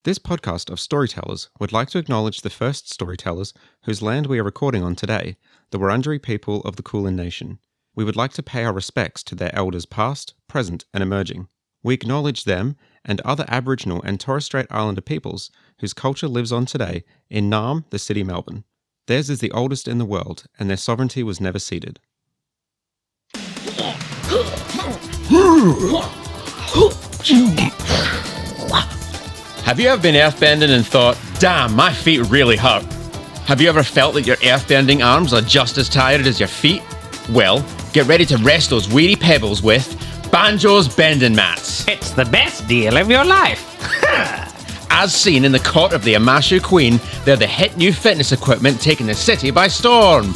This podcast of storytellers would like to acknowledge the first storytellers whose land we are recording on today, the Wurundjeri people of the Kulin Nation. We would like to pay our respects to their elders past, present and emerging. We acknowledge them and other Aboriginal and Torres Strait Islander peoples whose culture lives on today in Naarm, the city Melbourne. Theirs is the oldest in the world and their sovereignty was never ceded. Have you ever been earthbending and thought, damn, my feet really hurt? Have you ever felt that your earthbending arms are just as tired as your feet? Well, get ready to rest those weedy pebbles with Banjo's bending mats. It's the best deal of your life. As seen in the court of the Amashu Queen, they're the hit new fitness equipment taking the city by storm.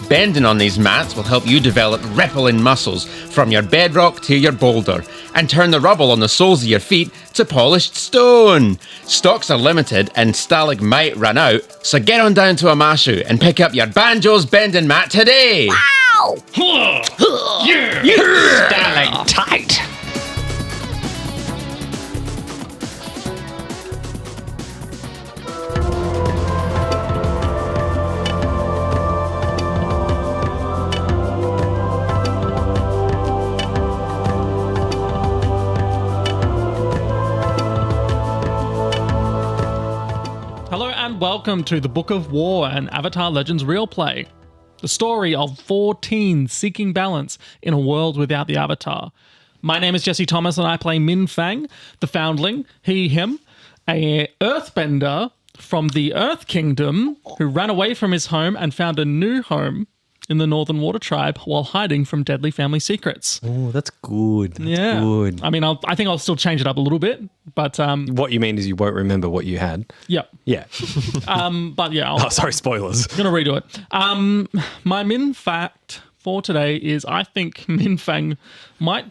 Bending on these mats will help you develop rippling muscles from your bedrock to your boulder and turn the rubble on the soles of your feet to polished stone. Stocks are limited and stalagmite run out, so get on down to Amashu and pick up your Banjo's bending mat today. Wow! You stalactite! Welcome to the Book of War and Avatar Legends Real Play, the story of 4 teens seeking balance in a world without the Avatar. My name is Jesse Thomas and I play Minh Fang, the Foundling, he, him, a earthbender from the Earth Kingdom who ran away from his home and found a new home in the Northern Water Tribe while hiding from deadly family secrets. Oh, that's good. That's good. I mean, I think I'll still change it up a little bit, but... what you mean is you won't remember what you had? Yep. Yeah. But yeah... sorry, spoilers. I'm going to redo it. My Minh fact for today is I think Minh Fang might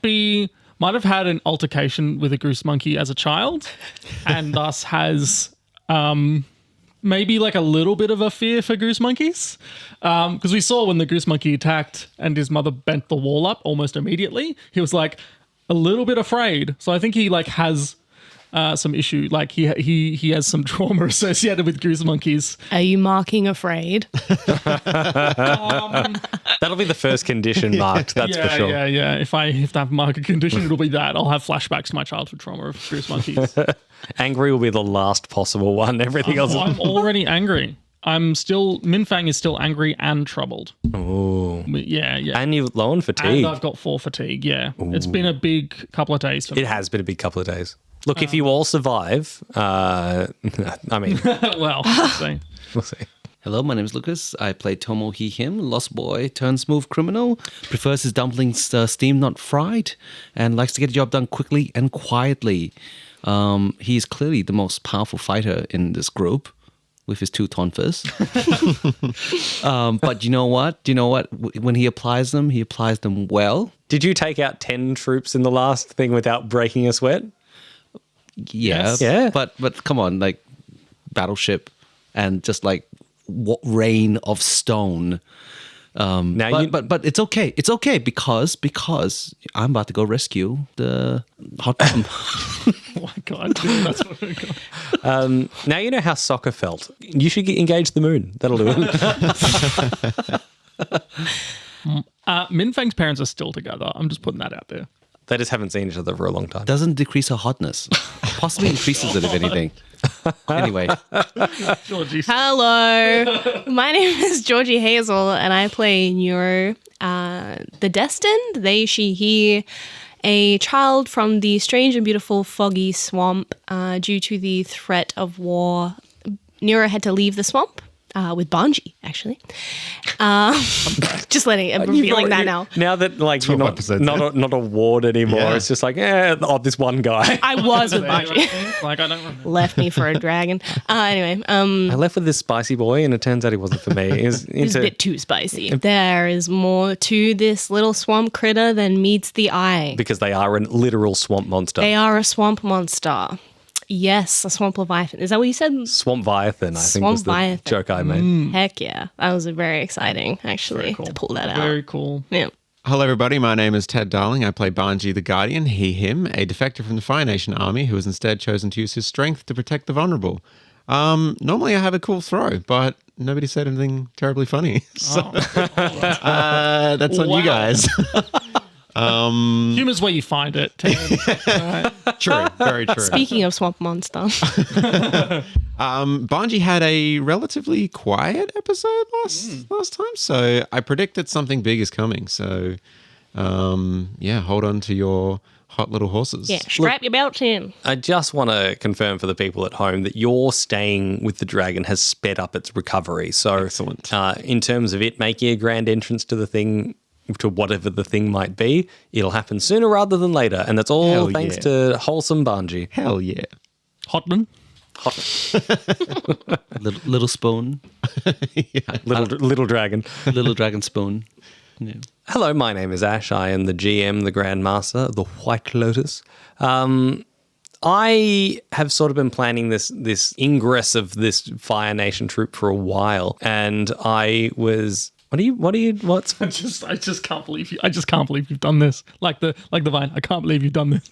have had an altercation with a goose monkey as a child and thus has... maybe like a little bit of a fear for goose monkeys. Because we saw when the goose monkey attacked and his mother bent the wall up almost immediately, he was like a little bit afraid. So I think he like has some issue, like he has some trauma associated with goose monkeys. Are you marking afraid? That'll be the first condition marked, that's for sure. Yeah. If I have to mark a condition, it'll be that. I'll have flashbacks to my childhood trauma of goose monkeys. Angry will be the last possible one. Everything else. I'm already angry. Minh Fang is still angry and troubled. Oh. Yeah. And you're low on fatigue. And I've got 4 fatigue, yeah. Ooh. It's been a big couple of days for me. It has been a big couple of days. Look, if you all survive, I mean... well, we'll see. We'll see. Hello, my name is Lucas. I play Tomo, he, him, lost boy turned smooth criminal, prefers his dumplings steamed, not fried, and likes to get the job done quickly and quietly. He is clearly the most powerful fighter in this group with his 2 tonfas. But you know what? When he applies them well. Did you take out 10 troops in the last thing without breaking a sweat? Yeah. Yeah. But come on, like battleship and just like rain of stone. But it's okay. It's okay because I'm about to go rescue the hot bomb. Oh my God. That's what we got. Now you know how soccer felt. You should engage the moon. That'll do it. Minh Fang's parents are still together. I'm just putting that out there. They just haven't seen each other for a long time. Doesn't decrease her hotness. Possibly increases it, if anything. Anyway. Georgie. Hello. My name is Georgie Hazel and I play Nuro, the Destined, they, she, he, a child from the strange and beautiful foggy swamp. Due to the threat of war, Nuro had to leave the swamp. With Banji, actually. Just I'm revealing that now. Now that like you're not a ward anymore, it's just like, this one guy. I was with Banji. Like, I don't remember. Left me for a dragon. Anyway. I left with this spicy boy and it turns out he wasn't for me. It was a bit too spicy. There is more to this little swamp critter than meets the eye. Because they are a literal swamp monster. They are a swamp monster. Yes, a swamp leviathan. Is that what you said? Swampviathan, I think was the joke I made. Heck yeah. That was very exciting, actually, Cool. to pull that out. Very cool. Yeah. Hello, everybody. My name is Ted Darling. I play Banji the Guardian, he, him, a defector from the Fire Nation army who has instead chosen to use his strength to protect the vulnerable. Normally I have a cool throw, but nobody said anything terribly funny. So that's on you guys. Humor's where you find it. Ted. True, very true. Speaking of swamp monster, Banji had a relatively quiet episode last time, so I predict that something big is coming. So, hold on to your hot little horses. yeah, strap your belts in. I just want to confirm for the people at home that your staying with the dragon has sped up its recovery. So, Excellent. In terms of it making a grand entrance to the thing, to whatever the thing might be, it'll happen sooner rather than later. And that's all Hell thanks yeah. to wholesome Banji. Hell yeah. Hotman. Little spoon. Little dragon. Little dragon spoon. Yeah. Hello, my name is Ash. I am the GM, the Grand Master, the White Lotus. I have sort of been planning this ingress of this Fire Nation troop for a while, and I was. What's I just can't believe you. I just can't believe you've done this. Like the vine. I can't believe you've done this.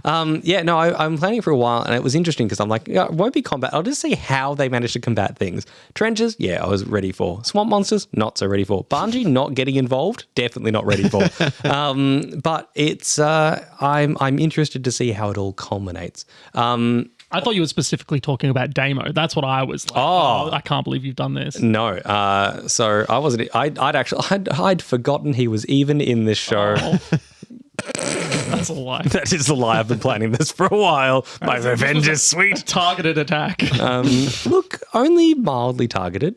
I'm planning for a while, and it was interesting because I'm like, it won't be combat. I'll just see how they manage to combat things. Trenches, yeah, I was ready for. Swamp monsters, not so ready for. Banji, not getting involved, definitely not ready for. But it's I'm interested to see how it all culminates. I thought you were specifically talking about Daemo. That's what I was like. Oh, I can't believe you've done this. No, so I wasn't. I'd forgotten he was even in this show. Oh. That's a lie. That is a lie. I've been planning this for a while. My revenge is sweet. Targeted attack. Look, only mildly targeted.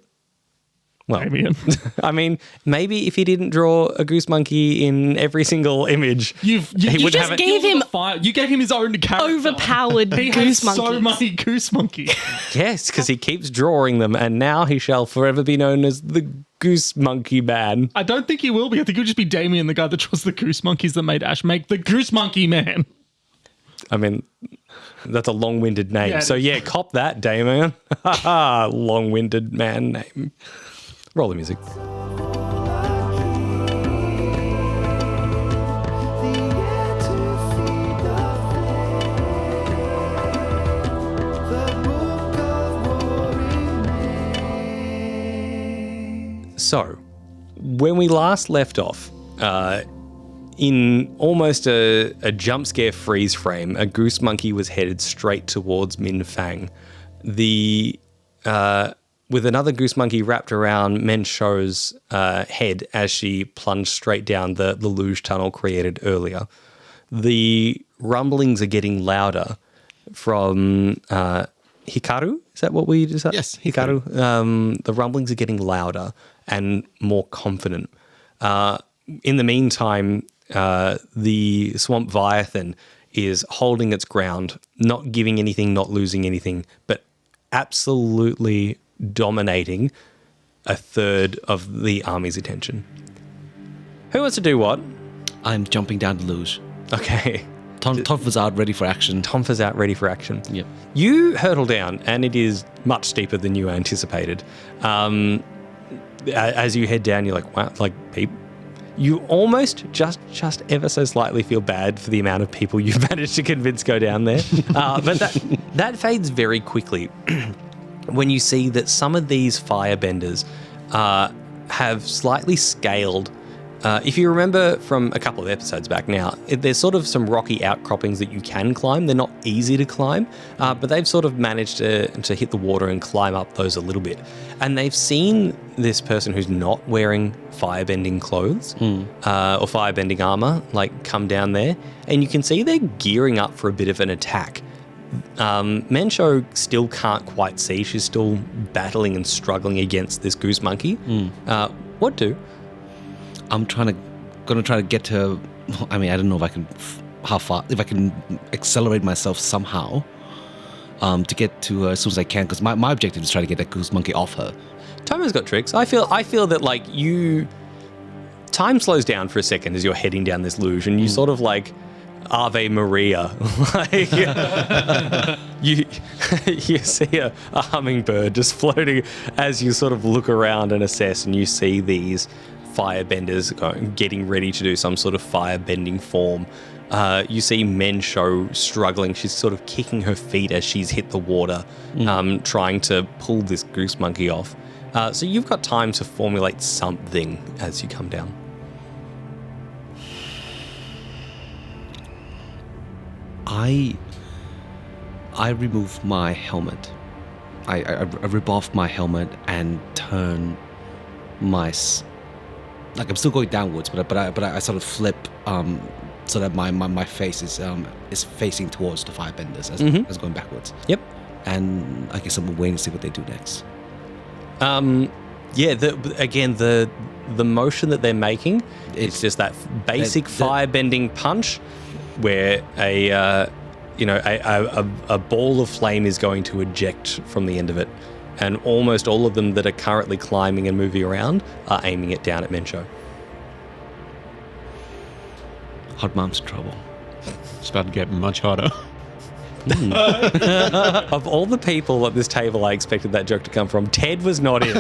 Well, Damien. I mean, maybe if he didn't draw a goose monkey in every single image, You would just have it. gave him You gave him his own character. overpowered He goose has monkey. so many goose monkey. Yes, because he keeps drawing them, and now he shall forever be known as the Goose Monkey Man. I don't think he will be. I think he'll just be Damien, the guy that draws the goose monkeys that made Ash make the Goose Monkey Man. I mean, that's a long-winded name. Yeah, it So is. yeah, cop that, Damon. Long-winded man name. Roll the music. So, when we last left off, in almost a jump scare freeze frame, a goose monkey was headed straight towards Minh Fang. With another goose monkey wrapped around Men Shou's head as she plunged straight down the luge tunnel created earlier. The rumblings are getting louder from Hikaru. Is that what we decided? Yes, Hikaru. The rumblings are getting louder and more confident. In the meantime, the Swamp Viathan is holding its ground, not giving anything, not losing anything, but absolutely dominating a third of the army's attention. Who wants to do what? I'm jumping down the luge. Okay. Toph was out ready for action. Tom's out ready for action. Yep. You hurtle down, and it is much steeper than you anticipated. As you head down, you're like, wow, like, people. You almost just ever so slightly feel bad for the amount of people you've managed to convince go down there. But that fades very quickly when you see that some of these firebenders have slightly scaled. If you remember from a couple of episodes back now, there's sort of some rocky outcroppings that you can climb. They're not easy to climb, but they've sort of managed to hit the water and climb up those a little bit. And they've seen this person who's not wearing firebending clothes or firebending armor, like, come down there. And you can see they're gearing up for a bit of an attack. Menshou still can't quite see. She's still battling and struggling against this goose monkey. What do? I'm gonna try to get to. I mean, I don't know if I can, if I can accelerate myself somehow, to get to her as soon as I can. Because my objective is try to get that goose monkey off her. Tomo's got tricks. I feel that, like, time slows down for a second as you're heading down this luge, and you sort of like Ave Maria. Like, you see a hummingbird just floating as you sort of look around and assess, and you see these firebenders getting ready to do some sort of firebending form. You see Mensho struggling. She's sort of kicking her feet as she's hit the water, trying to pull this goose monkey off. So you've got time to formulate something as you come down. I remove my helmet. I rip off my helmet and turn my I'm still going downwards, but I sort of flip so that my face is facing towards the firebenders as going backwards. Yep. And I guess I'm waiting to see what they do next. The motion that they're making, it's just that basic firebending punch where a ball of flame is going to eject from the end of it. And almost all of them that are currently climbing and moving around are aiming it down at Mensho. Hot mom's in trouble. It's about to get much hotter. Of all the people at this table I expected that joke to come from, Ted was not in.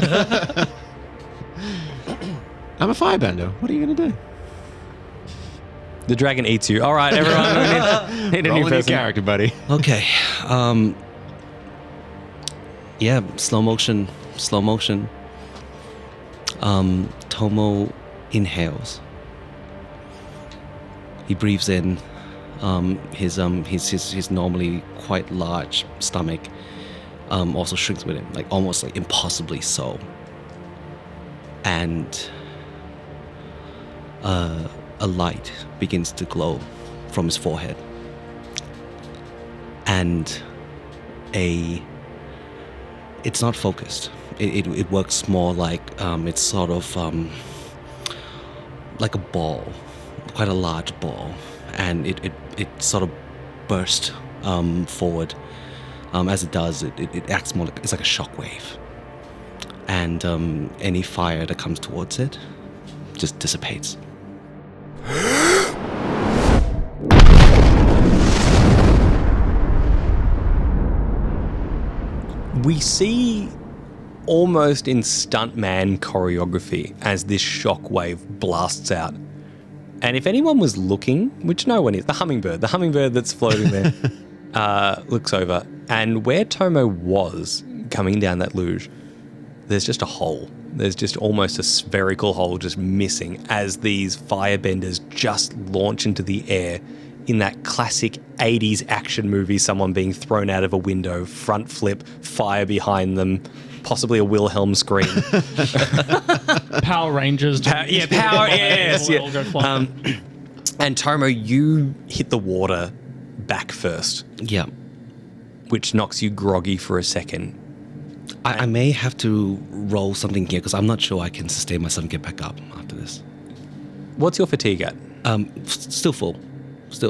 I'm a firebender. What are you going to do? The dragon eats you. All right, everyone. Need a new Roll a new person. character, buddy. Okay. Yeah, slow motion. Tomo inhales. He breathes in. His normally quite large stomach also shrinks with him, almost impossibly so. And a light begins to glow from his forehead. And it's not focused. It works more like it's sort of like a ball, quite a large ball, and it sort of bursts forward. As it does, it acts more like it's like a shockwave, and any fire that comes towards it just dissipates. We see almost in stuntman choreography as this shockwave blasts out. And if anyone was looking, which no one is, the hummingbird that's floating there, looks over. And where Tomo was coming down that luge, there's just a hole. There's just almost a spherical hole just missing as these firebenders just launch into the air in that classic 80s action movie, someone being thrown out of a window, front flip, fire behind them, possibly a Wilhelm scream. Power Rangers. Yes. All go flying. And Tomo, you hit the water back first, Yeah. which knocks you groggy for a second. I may have to roll something here because I'm not sure I can sustain myself and get back up after this. What's your fatigue at? Still full.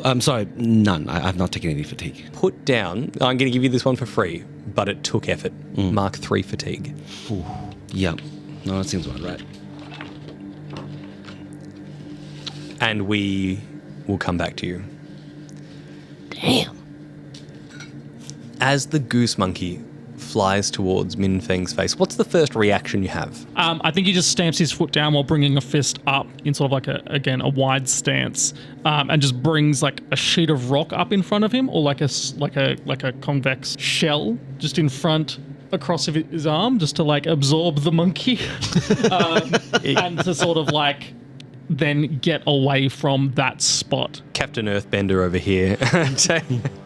I'm sorry, none. I've not taken any fatigue. Put down, I'm going to give you this one for free, but it took effort. Mark 3 fatigue. Yeah. No, that seems about right. And we will come back to you. Damn. As the goose monkey flies towards Minh Fang's face, what's the first reaction you have? I think he just stamps his foot down while bringing a fist up in sort of like a wide stance, and just brings like a sheet of rock up in front of him, or like a convex shell just in front across his arm, just to like absorb the monkey, and to sort of like then get away from that spot. Captain Earthbender over here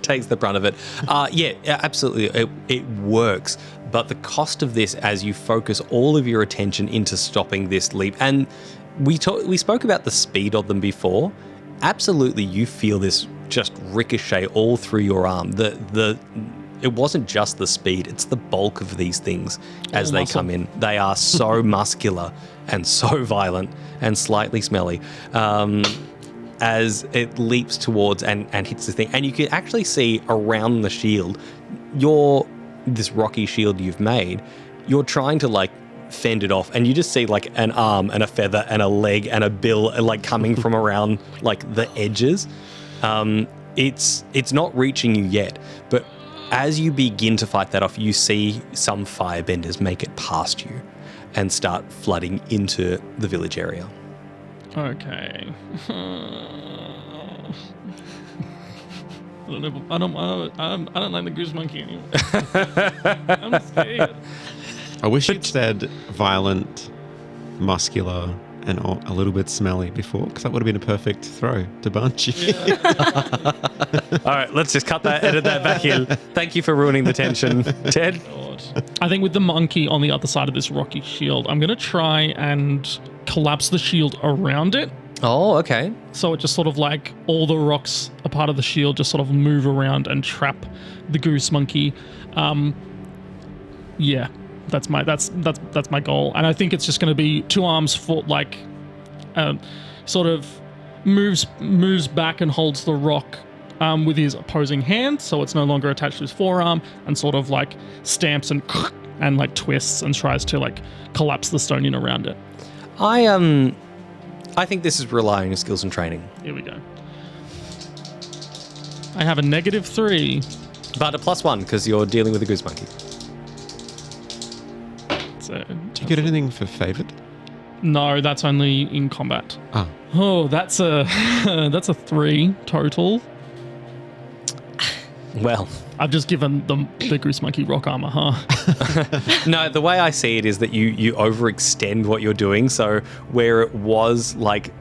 takes the brunt of it. Yeah, absolutely. It works. But the cost of this, as you focus all of your attention into stopping this leap, and we spoke about the speed of them before. Absolutely, you feel this just ricochet all through your arm. It wasn't just the speed, it's the bulk of these things as they come in. They are so muscular and so violent and slightly smelly as it leaps towards and hits the thing. And you can actually see around the shield, this rocky shield you've made, you're trying to like fend it off, and you just see like an arm and a feather and a leg and a bill like coming from around like the edges. It's not reaching you yet, but as you begin to fight that off, you see some firebenders make it past you. and start flooding into the village area. Okay. I don't like the Goose Monkey anymore. I'm scared. I wish you'd said violent, muscular, and a little bit smelly before, because that would have been a perfect throw to Banji. All right, let's just cut that, edit that back in. Thank you for ruining the tension, Ted. I think with the monkey on the other side of this rocky shield, I'm going to try and collapse the shield around it. Oh, okay. So it just sort of like all the rocks a part of the shield just sort of move around and trap the Goose Monkey. Yeah, that's my goal. And I think it's just going to be 2 arms for like sort of moves back and holds the rock with his opposing hand, so it's no longer attached to his forearm, and sort of like stamps and like twists and tries to like collapse the stone in around it. I think this is relying on your skills and training. Here we go. I have a -3. But a +1 because you're dealing with a Goose Monkey. So, Do you get anything for favored? no, that's only in combat. Ah. Oh, that's a 3 total. Well, I've just given the Goose Monkey rock armor, huh? no, the way I see it is that you overextend what you're doing. So where it was like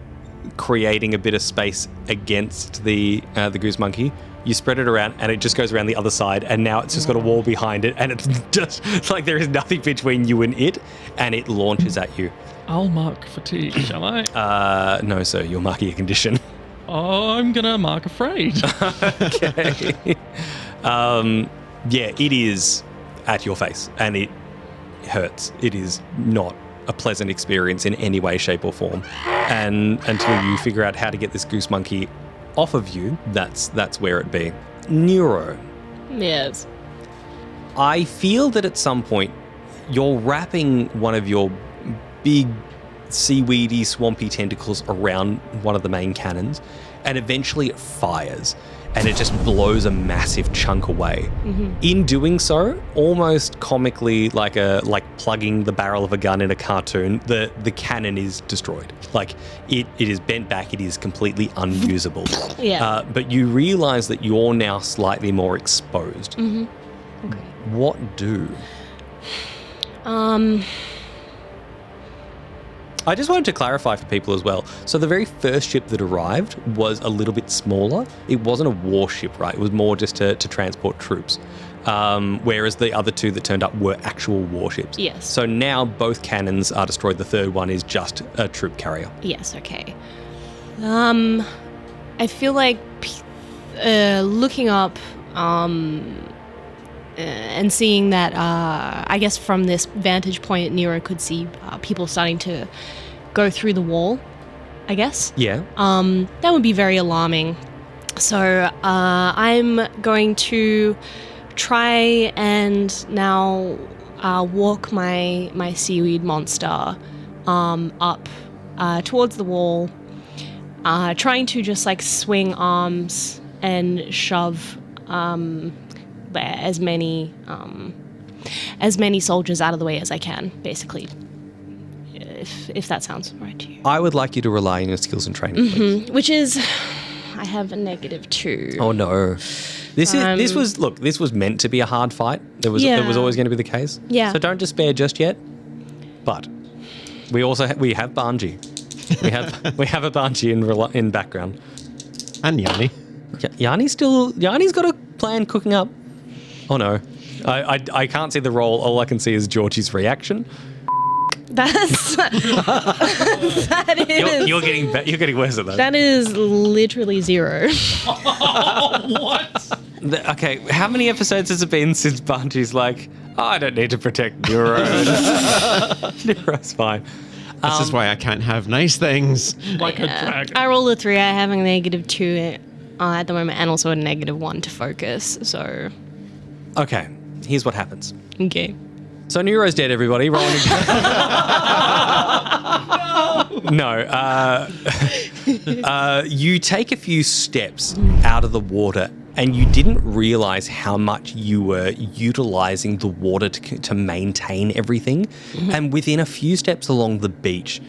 creating a bit of space against the Goose Monkey, you spread it around and it just goes around the other side, and now it's just got a wall behind it, and it's just like there is nothing between you and it launches at you. I'll mark fatigue, shall I? No, sir, you're marking a condition. I'm gonna mark afraid. Okay. Yeah, it is at your face and it hurts. It is not a pleasant experience in any way, shape, or form. And until you figure out how to get this Goose Monkey off of you, that's where it be. Nuro, Yes. I feel that at some point you're wrapping one of your big seaweedy, swampy tentacles around one of the main cannons, and eventually it fires and it just blows a massive chunk away. Mm-hmm. In doing so, almost comically like plugging the barrel of a gun in a cartoon, the cannon is destroyed. Like it is bent back, it is completely unusable. Yeah. But you realize that you're now slightly more exposed. Mm-hmm. Okay. What do? I just wanted to clarify for people as well. So the very first ship that arrived was a little bit smaller. It wasn't a warship, right? It was more just to transport troops. Whereas the other 2 that turned up were actual warships. Yes. So now both cannons are destroyed. The third one is just a troop carrier. Yes, okay. I feel like looking up and seeing that, I guess from this vantage point, Nero could see people starting to go through the wall, I guess. Yeah. That would be very alarming. So I'm going to try and now walk my seaweed monster up towards the wall, trying to just like swing arms and shove as many soldiers out of the way as I can, basically. If that sounds right to you. I would like you to rely on your skills and training, please. Which is, I have a -2. Oh no. This was meant to be a hard fight. It was always going to be the case. Yeah. So don't despair just yet. But we have Banji. we have a Banji in background. And Yanni. Yanni's got a plan cooking up. Oh no. I can't see the roll. All I can see is Georgie's reaction. That is. You're getting worse at that. That is literally 0. What? Okay, how many episodes has it been since Banji's like, I don't need to protect Nuro. Neuro's fine. This is why I can't have nice things. Like a dragon. I rolled a 3. I have a -2 at the moment, and also a -1 to focus. So. Okay, here's what happens. Okay. So Neuro's dead, everybody. Rolling again. No. You take a few steps out of the water and you didn't realize how much you were utilizing the water to maintain everything. And within a few steps along the beach,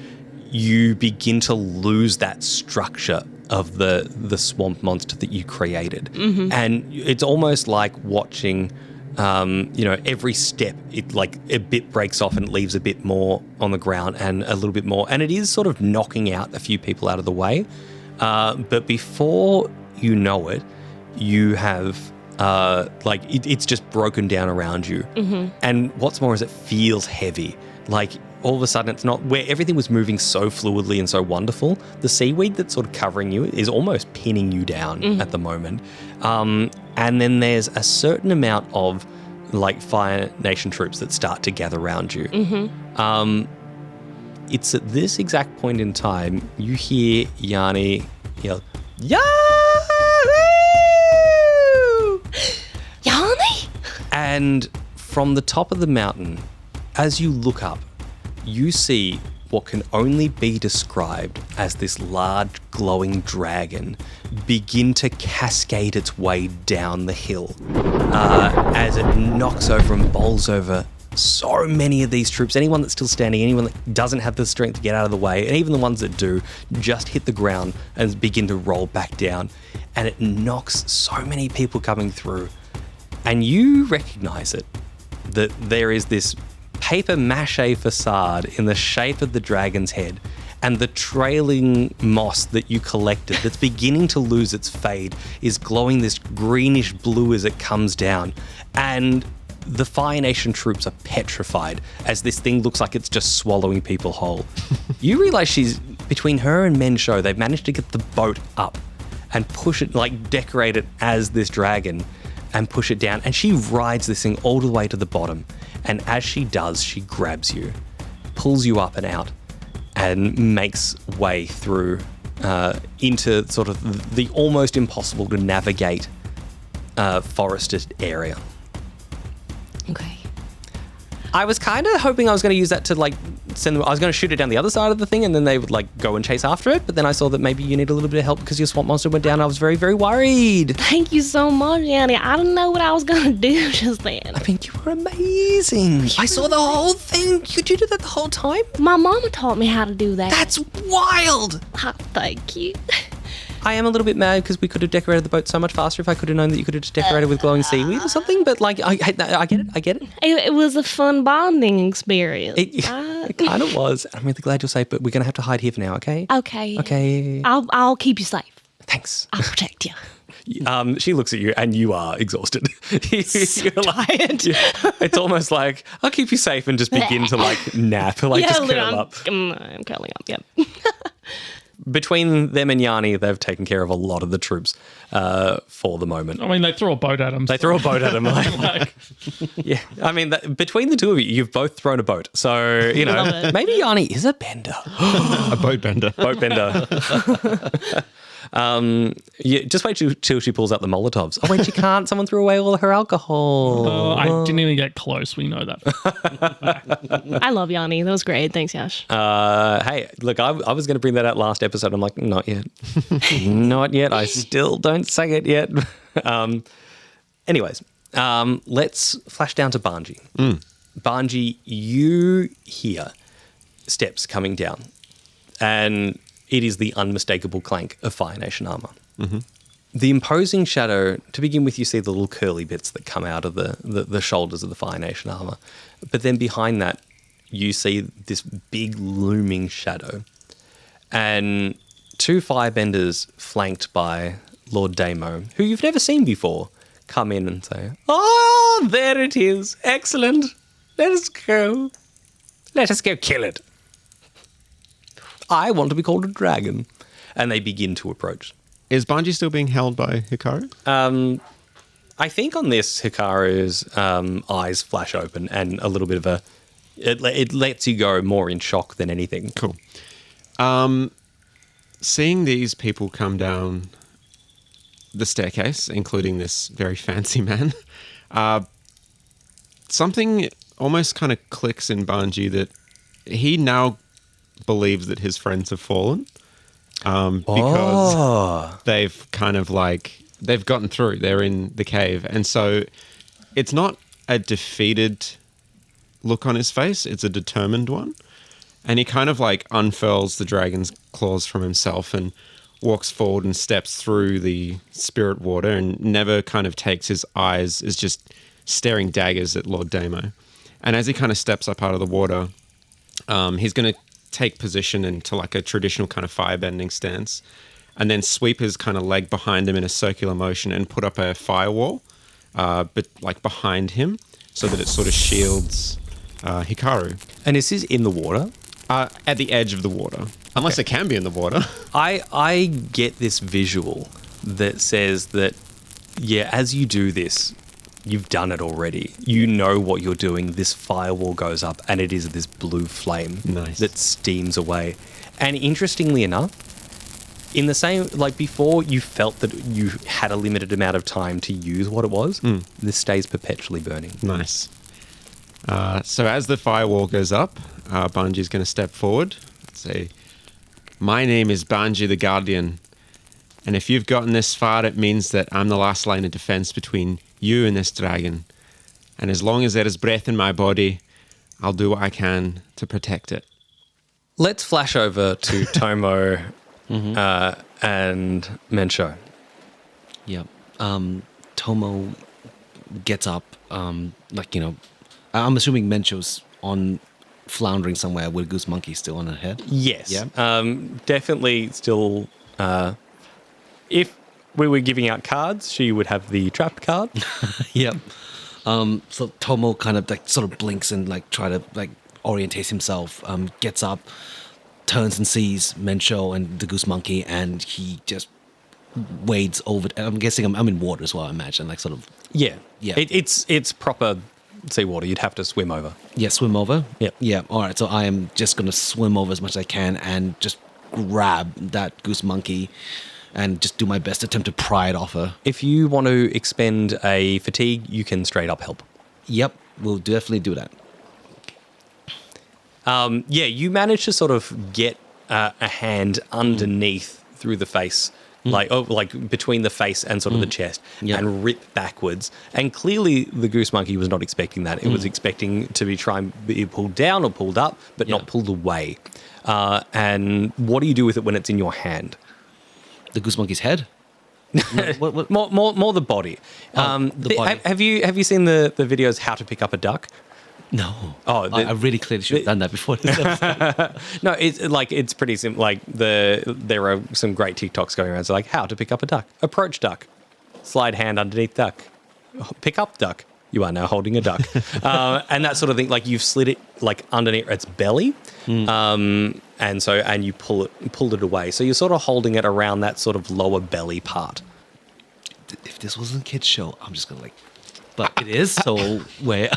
you begin to lose that structure of the swamp monster that you created. And it's almost like watching, every step, it like a bit breaks off and it leaves a bit more on the ground and a little bit more. And it is sort of knocking out a few people out of the way. But before you know it, you have it's just broken down around you. And what's more is it feels heavy. Like all of a sudden it's not where everything was moving so fluidly and so wonderful. The seaweed that's sort of covering you is almost pinning you down at the moment. And then there's a certain amount of like Fire Nation troops that start to gather around you. It's at this exact point in time you hear Yanni yell, Yanni! Yanni? And from the top of the mountain, as you look up, you see what can only be described as this large glowing dragon begin to cascade its way down the hill as it knocks over and bowls over so many of these troops. Anyone that's still standing, anyone that doesn't have the strength to get out of the way, and even the ones that do, just hit the ground and begin to roll back down. And it knocks so many people coming through. And you recognize it, that there is this paper mache facade in the shape of the dragon's head, and the trailing moss that you collected that's beginning to lose its fade is glowing this greenish blue as it comes down. And the Fire Nation troops are petrified as this thing looks like it's just swallowing people whole. You realize between her and Mensho, they've managed to get the boat up and push it, like decorate it as this dragon and push it down. And she rides this thing all the way to the bottom. And as she does, she grabs you, pulls you up and out, and makes way through into sort of the almost impossible to navigate forested area. Okay. I was kind of hoping I was going to use that to like send them. I was going to shoot it down the other side of the thing, and then they would like go and chase after it. But then I saw that maybe you need a little bit of help because your swamp monster went down. I was very, very worried. Thank you so much, Yanni. I didn't know what I was going to do just then. I mean, you were amazing. I saw the whole thing. Did you do that the whole time? My mama taught me how to do that. That's wild. Oh, thank you. I am a little bit mad because we could have decorated the boat so much faster if I could have known that you could have just decorated with glowing seaweed or something. But like, I get it. It was a fun bonding experience. It kind of was. I'm really glad you're safe, but we're going to have to hide here for now, okay? Okay. Okay. I'll keep you safe. Thanks. I'll protect you. She looks at you and you are exhausted. You're tired. It's almost like, I'll keep you safe and just begin to like nap, like just curl up. I'm curling up, yep. Between them and Yanni, they've taken care of a lot of the troops for the moment. I mean, they threw a boat at him. They threw a boat at him. Yeah, I mean, between the two of you, you've both thrown a boat. So, you know, maybe Yanni is a bender. A boat bender. Boat bender. Just wait till she pulls out the Molotovs. Oh, wait, she can't. Someone threw away all her alcohol. I didn't even get close. We know that. I love Yanni. That was great. Thanks, Yash. Hey, look, I was going to bring that out last episode. I'm like, not yet. Not yet. I still don't say it yet. Anyways, let's flash down to Banji. Banji, you hear steps coming down, and it is the unmistakable clank of Fire Nation armor. Mm-hmm. The imposing shadow, to begin with, you see the little curly bits that come out of the shoulders of the Fire Nation armor. But then behind that, you see this big looming shadow. And two firebenders flanked by Lord Daemo, who you've never seen before, come in and say, "Oh, there it is. Excellent. Let us go. Let us go kill it. I want to be called a dragon." And they begin to approach. Is Banji still being held by Hikaru? I think on this, Hikaru's eyes flash open and a little bit of it lets you go more in shock than anything. Cool. Seeing these people come down the staircase, including this very fancy man, something almost kind of clicks in Banji that he now believes that his friends have fallen because they've kind of like they've gotten through. They're in the cave. And so it's not a defeated look on his face. It's a determined one. And he kind of like unfurls the dragon's claws from himself and walks forward and steps through the spirit water and never kind of takes his eyes, is just staring daggers at Lord Daemo. And as he kind of steps up out of the water, he's going to take position into like a traditional kind of firebending stance and then sweep his kind of leg behind him in a circular motion and put up a firewall, but like behind him so that it sort of shields Hikaru. And is this in the water? At the edge of the water. Unless it can be in the water. I get this visual that says that, yeah, as you do this, you've done it already. You know what you're doing. This firewall goes up and it is this blue flame that steams away. And interestingly enough, in the same, like before you felt that you had a limited amount of time to use what it was, this stays perpetually burning. Nice. So as the firewall goes up, Banji's going to step forward and say, "My name is Banji the Guardian, and if you've gotten this far, it means that I'm the last line of defense between you and this dragon. And as long as there is breath in my body, I'll do what I can to protect it." Let's flash over to Tomo and Mensho. Yeah. Tomo gets up, like, you know, I'm assuming Mensho's on floundering somewhere with Goose Monkey still on her head. Yes. Yeah. Definitely still, if we were giving out cards, she would have the trapped card. Yep. So Tomo kind of like sort of blinks and like try to like orientate himself, gets up, turns and sees Mensho and the Goose Monkey, and he just wades over. I'm guessing I'm in water as well, I imagine, like sort of. Yeah. Yeah. It's proper seawater. You'd have to swim over. Yeah, swim over? Yep. Yeah, all right. So I am just going to swim over as much as I can and just grab that Goose Monkey and just do my best attempt to pry it off her. If you want to expend a fatigue, you can straight up help. Yep, we'll definitely do that. Yeah, you manage to sort of get a hand underneath through the face, like between the face and sort of the chest, and rip backwards. And clearly the Goose Monkey was not expecting that. It was expecting to try and be pulled down or pulled up, but not pulled away. And what do you do with it when it's in your hand? The Goose Monkey's head? What? More the body. The body. Have you seen the videos How to Pick Up a Duck? No. Oh, I really clearly should have done that before this episode. No, it's pretty simple. Like there are some great TikToks going around. So like how to pick up a duck, approach duck, slide hand underneath duck, pick up duck. You are now holding a duck, and that sort of thing. Like you've slid it like underneath its belly, and you pulled it away. So you're sort of holding it around that sort of lower belly part. If this wasn't a kid's show, I'm just gonna like. But it is, so where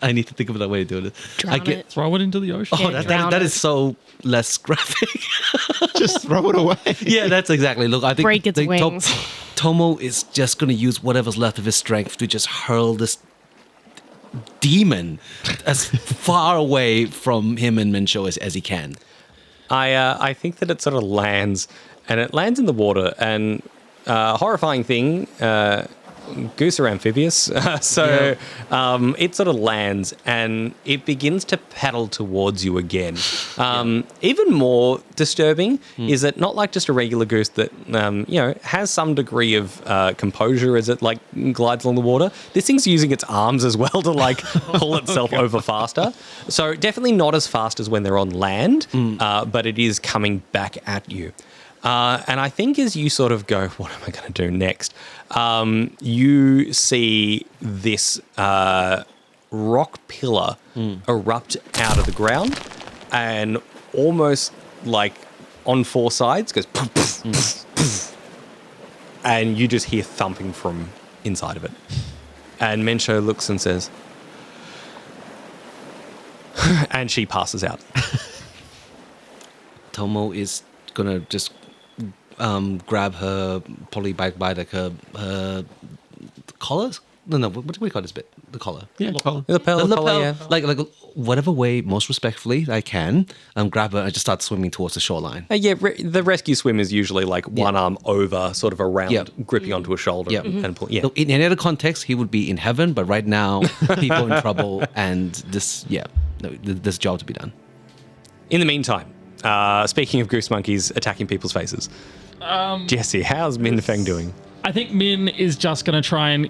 I need to think of that way to do it. Drown it. Throw it into the ocean. Oh, Yeah, that is so less graphic. Just throw it away. Yeah, that's exactly. Look, I think Break its wings. Tomo is just going to use whatever's left of his strength to just hurl this demon as far away from him and Mensho as he can. I think that it sort of lands, and it lands in the water. And horrifying thing. Goose are amphibious, it sort of lands and it begins to paddle towards you again. Even more disturbing is that not like just a regular goose that has some degree of composure as it like glides along the water. This thing's using its arms as well to like pull itself over faster. So definitely not as fast as when they're on land, but it is coming back at you. And I think as you sort of go, what am I going to do next? You see this rock pillar erupt out of the ground and almost like on four sides goes poof, poof, poof, poof, and you just hear thumping from inside of it. And Mensho looks and says, and she passes out. Tomo is going to just grab her, probably by like her collars, no. What do we call this bit? The collar. Yeah, The collar. the lapel, yeah. Like whatever way, most respectfully I can. Grab her and just start swimming towards the shoreline. The rescue swim is usually like one arm over, sort of around, Yep. gripping onto a shoulder and pull. Yeah. So in any other context, he would be in heaven, but right now, people in trouble, and there's a job to be done. In the meantime, speaking of goose monkeys attacking people's faces, Jesse, how's Minh Fang doing? I think Min is just gonna try and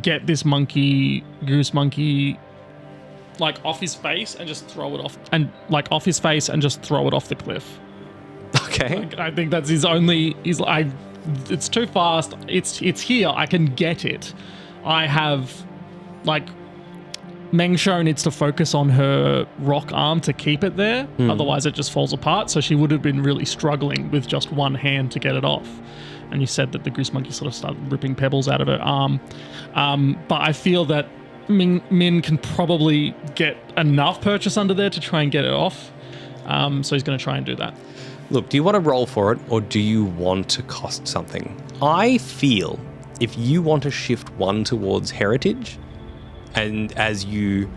get this goose monkey, off his face and just throw it off, the cliff. Okay. I think that's his only. It's too fast. It's here. I can get it. I have, Meng Shou needs to focus on her rock arm to keep it there. Otherwise, it just falls apart. So she would have been really struggling with just one hand to get it off. And you said that the goose monkey sort of started ripping pebbles out of her arm. But I feel that Min can probably get enough purchase under there to try and get it off. So he's going to try and do that. Look, do you want to roll for it, or do you want to cost something? I feel if you want to shift one towards heritage, and as you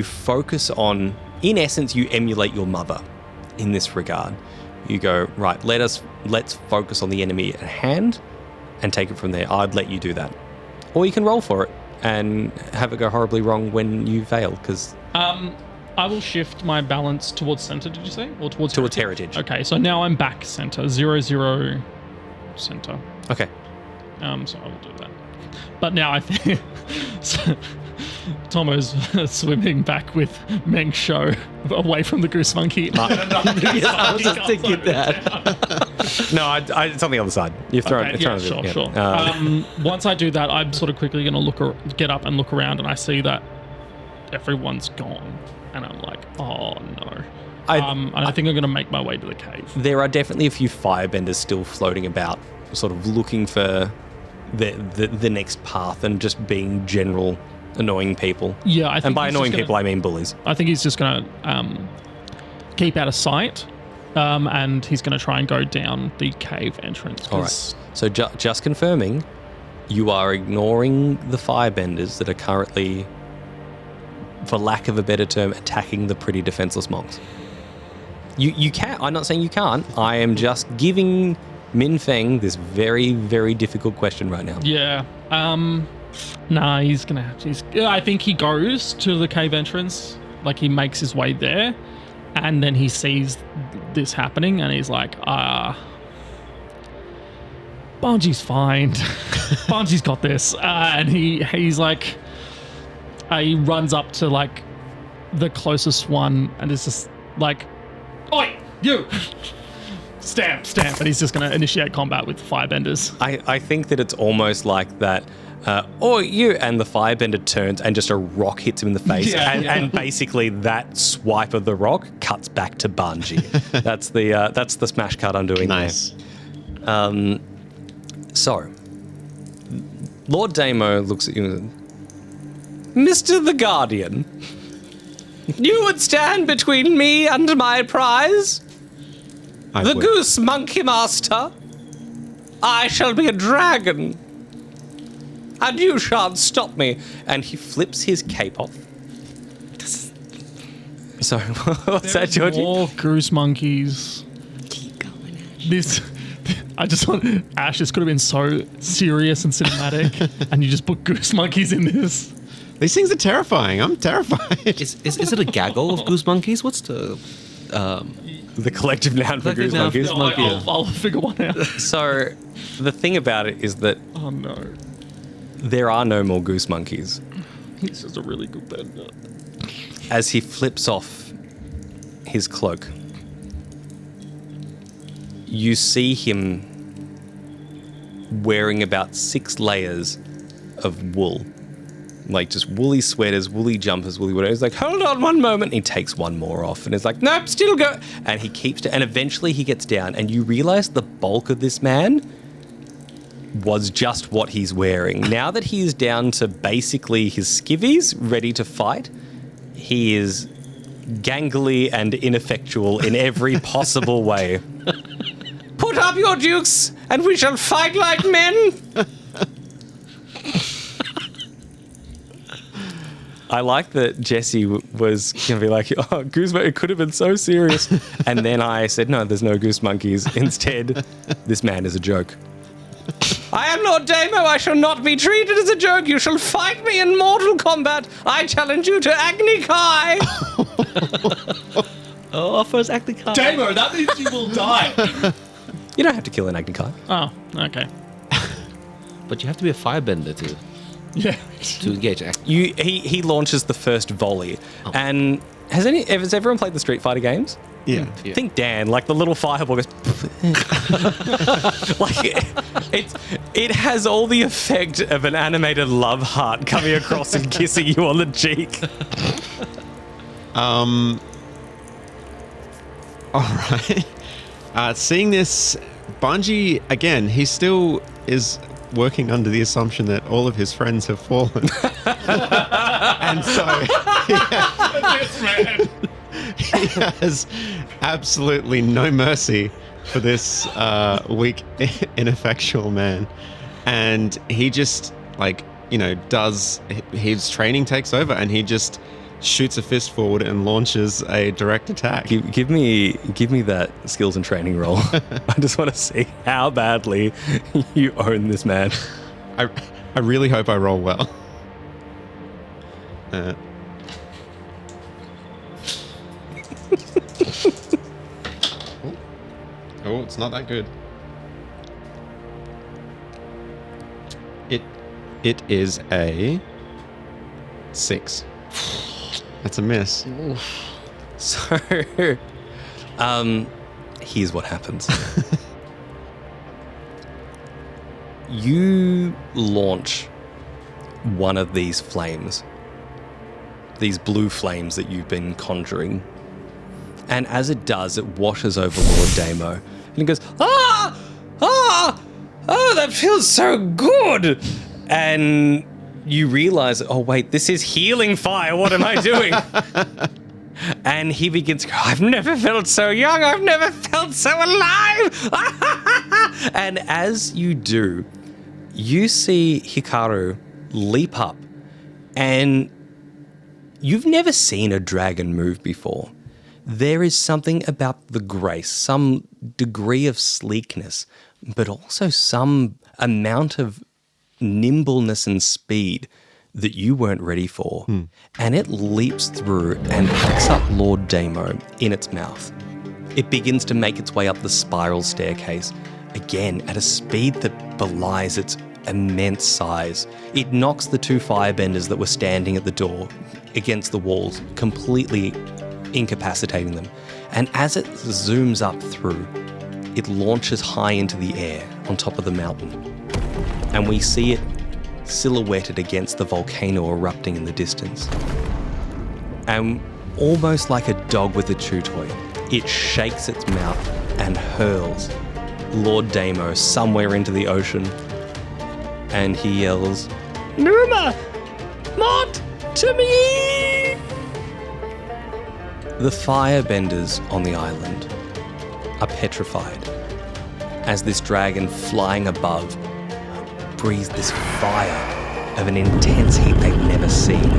focus on, in essence, you emulate your mother in this regard. You go, right, let's focus on the enemy at hand and take it from there. I'd let you do that. Or you can roll for it and have it go horribly wrong when you fail, because... I will shift my balance towards center, did you say? Or towards heritage. Okay, so now I'm back center. 0 center. Okay. So I will do that. But now I think... Tomo's swimming back with Meng Shou away from the goose monkey. I was just thinking that. No, it's on the other side. You've thrown it. Sure. Once I do that, I'm sort of quickly going to get up and look around, and I see that everyone's gone. And I'm like, oh no. I think I'm going to make my way to the cave. There are definitely a few firebenders still floating about, sort of looking for the next path and just being general annoying people. Yeah, I think. And by annoying people, I mean bullies. I think he's just going to keep out of sight, and he's going to try and go down the cave entrance. All right. So just confirming, you are ignoring the firebenders that are currently, for lack of a better term, attacking the pretty defenseless monks. You can. I'm not saying you can't. I am just giving Minh Fang this very, very difficult question right now. Yeah. Nah, he's gonna have to. I think he goes to the cave entrance. He makes his way there, and then he sees this happening, and he's like, Banji's fine. Banji's got this. And he's like, he runs up to the closest one, and is just like, oi, you! Stamp. And he's just going to initiate combat with firebenders. I think that it's almost like that, you, and the firebender turns and just a rock hits him in the face. And basically that swipe of the rock cuts back to Banji. That's the smash cut I'm doing. Nice. There. So, Lord Daemo looks at you and Mr. the Guardian, you would stand between me and my prize? The Goose Monkey Master? I shall be a dragon, and you shan't stop me. And he flips his cape off. Sorry, what's that, Georgie? More goose monkeys. Keep going, Ash. I just want Ash. This could have been so serious and cinematic, and you just put goose monkeys in this. These things are terrifying. I'm terrified. Is it a gaggle of goose monkeys? What's the collective noun for goose monkeys? I'll figure one out. So, the thing about it is that Oh no, there are no more goose monkeys. he's just a really good bender. As he flips off his cloak, you see him wearing about 6 layers of wool. Just woolly sweaters, woolly jumpers, woolly whatever. He's like, hold on one moment. He takes one more off and is like, nope, still go. And he keeps and eventually he gets down, and you realize the bulk of this man was just what he's wearing. Now that he is down to basically his skivvies, ready to fight, he is gangly and ineffectual in every possible way. Put up your dukes, and we shall fight like men. I like that Jesse was going to be like, oh, Goose Monkey, it could have been so serious. And then I said, no, there's no Goose Monkeys. Instead, this man is a joke. I am Lord Daemo. I shall not be treated as a joke. You shall fight me in mortal combat. I challenge you to Agni Kai. Offers Agni Kai. Daemo, that means you will die. You don't have to kill an Agni Kai. Oh, okay. But you have to be a firebender Yeah. to engage. He launches the first volley. And has everyone played the Street Fighter games? Yeah. Yeah. Think Dan, like the little fireball goes. Like it has all the effect of an animated love heart coming across and kissing you on the cheek. All right. Seeing this, Banji, again, he still is working under the assumption that all of his friends have fallen. And so he has absolutely no mercy for this weak, ineffectual man. And he just, does his training takes over and he just shoots a fist forward and launches a direct attack. Give me that skills and training roll. I just want to see how badly you own this man. I really hope I roll well. Oh, it's not that good. It is a 6. That's a miss. So, here's what happens. You launch one of these flames, these blue flames that you've been conjuring. And as it does, it washes over Lord Daemo. And he goes, oh, that feels so good. And you realize, oh, wait, this is healing fire. What am I doing? And he begins to go, I've never felt so young. I've never felt so alive. And as you do, you see Hikaru leap up. And you've never seen a dragon move before. There is something about the grace, some degree of sleekness, but also some amount of nimbleness and speed that you weren't ready for. And it leaps through and picks up Lord Daemo in its mouth. It begins to make its way up the spiral staircase, again at a speed that belies its immense size. It knocks the 2 firebenders that were standing at the door against the walls, completely incapacitating them. And as it zooms up through, it launches high into the air on top of the mountain. And we see it silhouetted against the volcano erupting in the distance. And almost like a dog with a chew toy, it shakes its mouth and hurls Lord Daemo somewhere into the ocean. And he yells, Numa! Not to me! The firebenders on the island are petrified as this dragon flying above breathes this fire of an intense heat they've never seen.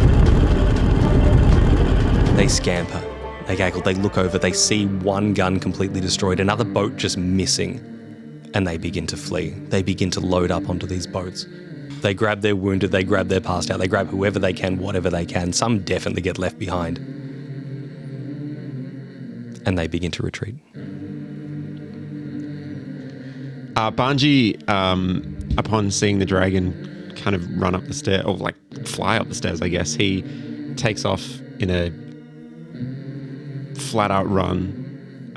They scamper, they gaggle, they look over, they see one gun completely destroyed, another boat just missing, and they begin to flee. They begin to load up onto these boats. They grab their wounded, they grab their passed out, they grab whoever they can, whatever they can. Some definitely get left behind. And they begin to retreat. Banji, upon seeing the dragon kind of run up the stair, or fly up the stairs, I guess, he takes off in a flat-out run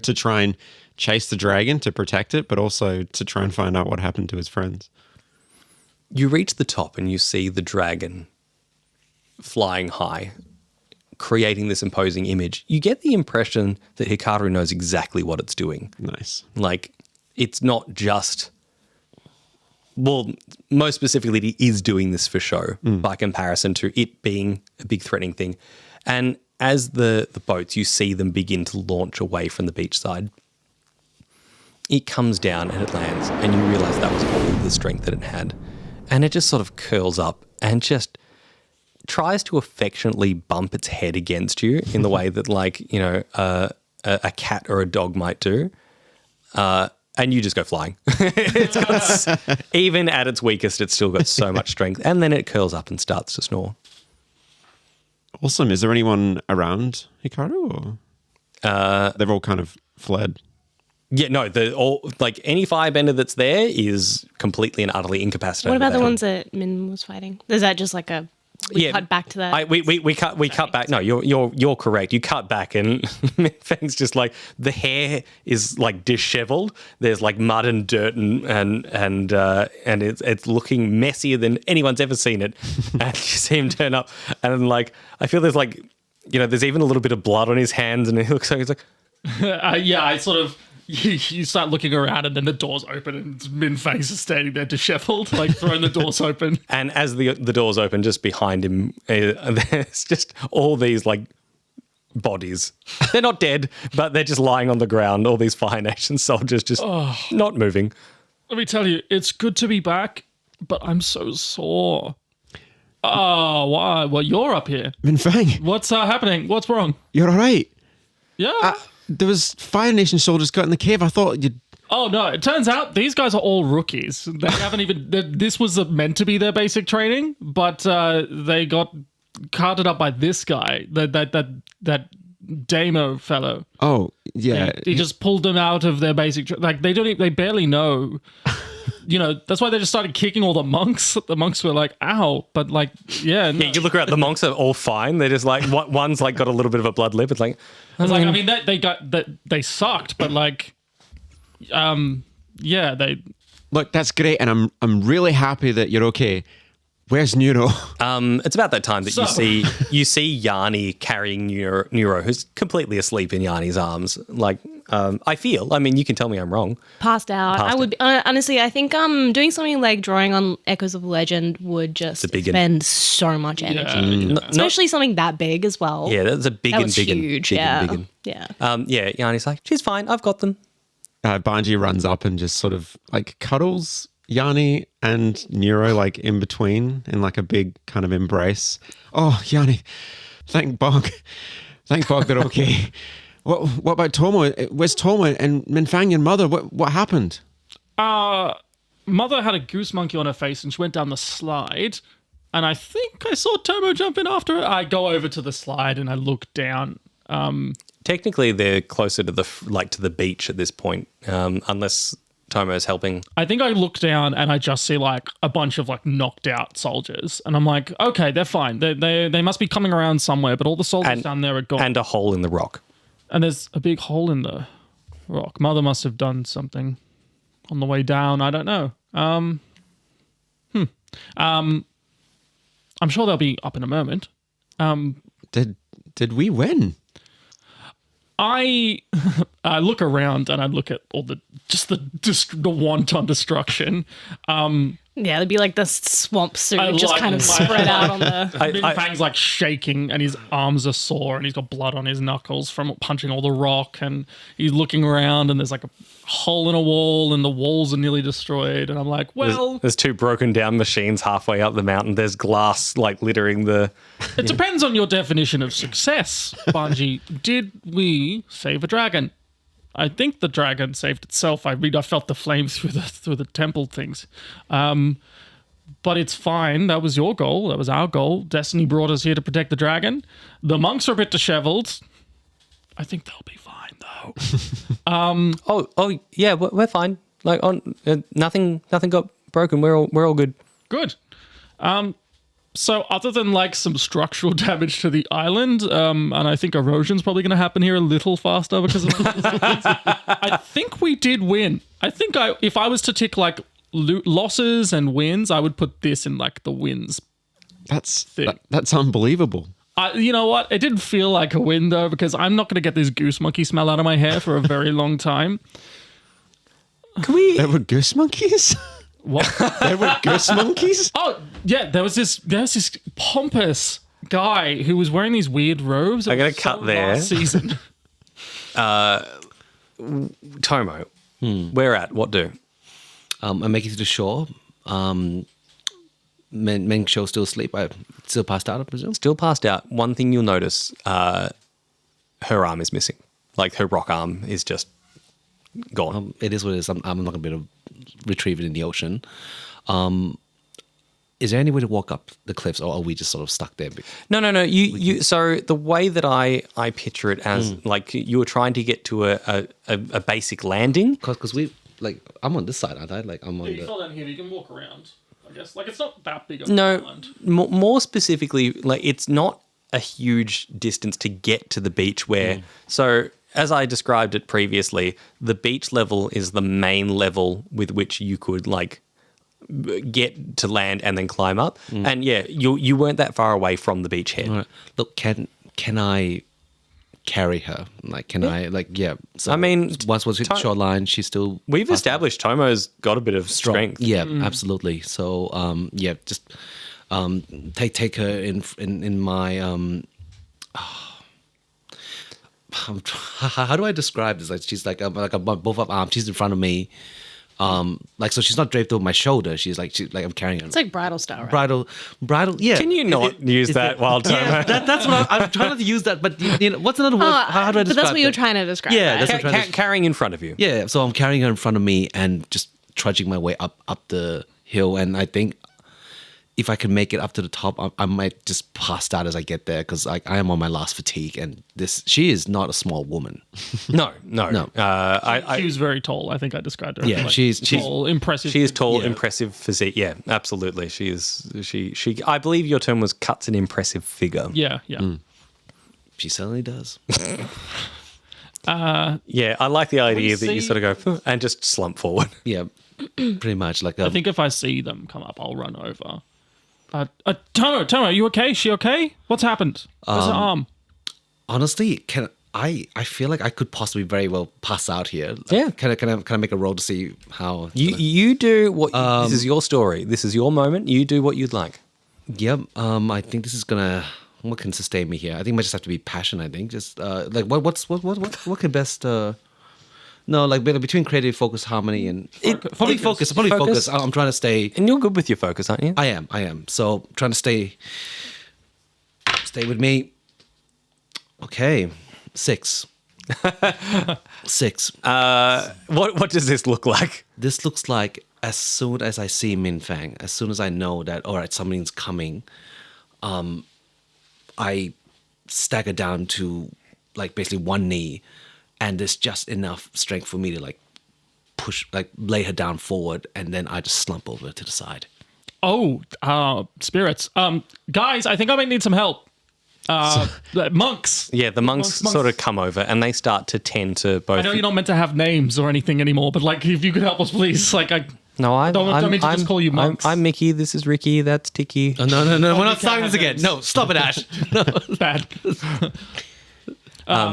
to try and chase the dragon to protect it, but also to try and find out what happened to his friends. You reach the top and you see the dragon flying high, creating this imposing image. You get the impression that Hikaru knows exactly what it's doing. Nice. It's not just... Well, most specifically, it is doing this for show by comparison to it being a big threatening thing. And as the boats, you see them begin to launch away from the beachside. It comes down and it lands, and you realize that was all the strength that it had. And it just sort of curls up and just tries to affectionately bump its head against you in the way that, like, you know, a cat or a dog might do. And you just go flying. Even at its weakest, it's still got so much strength. And then it curls up and starts to snore. Awesome. Is there anyone around Hikaru? Or? They've all kind of fled. Yeah, no, any firebender that's there is completely and utterly incapacitated. What about the ones that Min was fighting? Is that just like a cut back to that? We cut back. No, you're correct. You cut back, and Minh Fang's just like the hair is like disheveled. There's like mud and dirt and it's looking messier than anyone's ever seen it. And you see him turn up, and like I feel there's like, you know, there's even a little bit of blood on his hands, and he looks like he's like, I sort of. You start looking around, and then the doors open, and Minh Fang's just standing there disheveled, like throwing the doors open. And as the doors open, just behind him, there's just all these like bodies. They're not dead, but they're just lying on the ground. All these Fire Nation soldiers just not moving. Let me tell you, it's good to be back, but I'm so sore. Oh, why? Well, you're up here. Minh Fang, What's happening? What's wrong? you're all right. Yeah. There was Fire Nation soldiers got in the cave. I thought you'd... Oh, no. It turns out these guys are all rookies. They haven't even... This was meant to be their basic training, but they got carted up by this guy, that Daemo fellow. Oh, yeah. He just pulled them out of their basic... They barely know... You know, that's why they just started kicking all the monks. The monks were like, ow. But like, yeah. No. Yeah, you look around, the monks are all fine. They're just like, one's like got a little bit of a blood lip. It's like... I mean, they sucked, but like... yeah, they... Look, that's great, and I'm really happy that you're okay. Where's Nuro? It's about that time that you see Yanni carrying Nuro, who's completely asleep in Yanni's arms. Like, I mean, you can tell me I'm wrong. Passed out. I would honestly. I think doing something like drawing on Echoes of Legend would just spend so much energy, especially something that big as well. Yeah, that's a big that and was big huge. and Yeah. yeah. Yanni's like, she's fine. I've got them. Banji runs up and just sort of like cuddles Yanni and Nuro like in between in like a big kind of embrace. Oh, Yanni, thank Bog they're okay. What about Tomo? Where's Tomo and Minh Fang, your mother? What happened? Mother had a goose monkey on her face and she went down the slide, and I think I saw Tomo jump in after her. I go over to the slide and I look down. Technically, they're closer to the beach at this point, unless Tomo's helping. I think I look down and I just see like a bunch of like knocked out soldiers, and I'm like, okay, they're fine. They must be coming around somewhere, but all the soldiers down there are gone. And a hole in the rock. And there's a big hole in the rock. Mother must have done something on the way down. I don't know. I'm sure they'll be up in a moment. Did we win? I look around and I look at all the wanton destruction. Yeah, it'd be like the swamp suit just kind of spread out on the... Minh Fang's like shaking and his arms are sore and he's got blood on his knuckles from punching all the rock, and he's looking around and there's like a hole in a wall and the walls are nearly destroyed, and I'm like, well... There's two broken down machines halfway up the mountain. There's glass like littering the... It depends on your definition of success, Banji. Did we save a dragon? I think the dragon saved itself. I felt the flames through the temple things. But it's fine. That was your goal. That was our goal. Destiny brought us here to protect the dragon. The monks are a bit disheveled. I think they'll be fine though. Oh yeah, we're fine. Like nothing got broken. We're all good. Good. So other than like some structural damage to the island, and I think erosion's probably going to happen here a little faster because of I think we did win. I think if I was to tick like losses and wins, I would put this in like the wins. That's unbelievable. You know what? It didn't feel like a win though, because I'm not going to get this goose monkey smell out of my hair for a very long time. There were goose monkeys? What? There were goose monkeys? Oh, yeah, there was this pompous guy who was wearing these weird robes. I'm going to cut there. Last season. Tomo, where at? What do? I'm making it to the shore. Meng Shou still asleep. I still passed out, I presume. Still passed out. One thing you'll notice, her arm is missing. Like her rock arm is just gone. It is what it is. I'm not gonna be able to retrieve it in the ocean. Is there any way to walk up the cliffs, or are we just sort of stuck there? No. You. So the way that I picture it as like you were trying to get to a basic landing. Because we like I'm on this side, aren't I? Like I'm on You the. fell down here, you can walk around, I guess. Like, it's not that big of No, an island. more specifically, like it's not a huge distance to get to the beach where. So as I described it previously, the beach level is the main level with which you could like get to land and then climb up. And yeah, you weren't that far away from the beachhead. All right. Look, can I carry her? Like, can I like yeah? So I mean, once we hit the shoreline, she's still. We've established Tomo's got a bit of strength. Yeah, absolutely. So yeah, just take her in my how do I describe this? Like she's like both of arms. She's in front of me. Like so she's not draped over my shoulder. She's like I'm carrying her. It's like bridal style, right? Bridal. Yeah. Can you not use that while Tomo? Yeah, that's what I'm trying not to use that. But you know, what's another word? How do I describe? But that's what you're that? trying to describe. Yeah, right? that's what I'm trying to. Carrying in front of you. Yeah, so I'm carrying her in front of me and just trudging my way up the hill. And I think if I can make it up to the top, I might just pass out as I get there because I am on my last fatigue. And she is not a small woman. No. She was very tall. I think I described her. Yeah, like, she's tall, impressive. She is tall, Yeah. impressive physique. Yeah, absolutely. She is. She. I believe your term was cuts an impressive figure. Yeah. She certainly does. Yeah, I like the idea that you see- sort of go and just slump forward. Yeah, pretty much. Like I think if I see them come up, I'll run over. Tomo, are you okay? She okay? What's happened? Where's her arm? honestly, I feel like I could possibly very well pass out here. Yeah. Can I make a roll to see how? You do what. This is your story. This is your moment. You do what you'd like. Yep. I think this is gonna. What can sustain me here? I think it might just have to be passion. I think just like what can best. No, like between creative focus, harmony, and probably focus. I'm trying to stay. And you're good with your focus, aren't you? I am. So trying to stay with me. Okay, 6. 6. What does this look like? This looks like as soon as I see Minh Fang, as soon as I know that all right, something's coming, I stagger down to like basically one knee, and there's just enough strength for me to like push, like lay her down forward, and then I just slump over to the side. Oh, spirits. Guys, I think I might need some help. The monks. Yeah, the monks sort of come over and they start to tend to both. I know you're not meant to have names or anything anymore, but like, if you could help us, please. Like, No, I don't mean to just call you monks. I'm Mickey. This is Ricky. That's Tiki. Oh, no, we're not can't starting this have again. names. No, stop it, Ash. No. bad.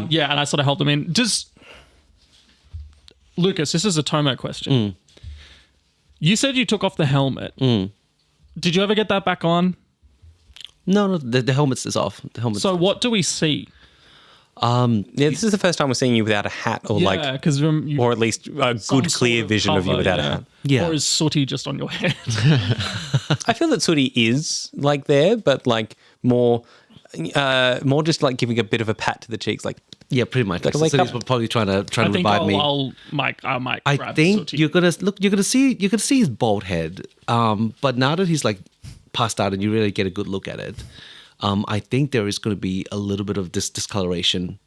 Yeah, and I sort of helped them in. Just Lucas, this is a Tomo question. You said you took off the helmet. Did you ever get that back on? No, the helmet is off. The helmet. So what do we see? Yeah, this is the first time we're seeing you without a hat, or Yeah, like, because or at least a good clear vision of you without a hat. Yeah. Or is sooty just on your head? I feel that Sooty is like there, but like more just like giving a bit of a pat to the cheeks, like. Yeah, pretty much. Like, wake so he's up. probably trying to I think revive me. I might I grab think sooty. you're gonna see his bald head. But now that he's like passed out and you really get a good look at it, I think there is going to be a little bit of this discoloration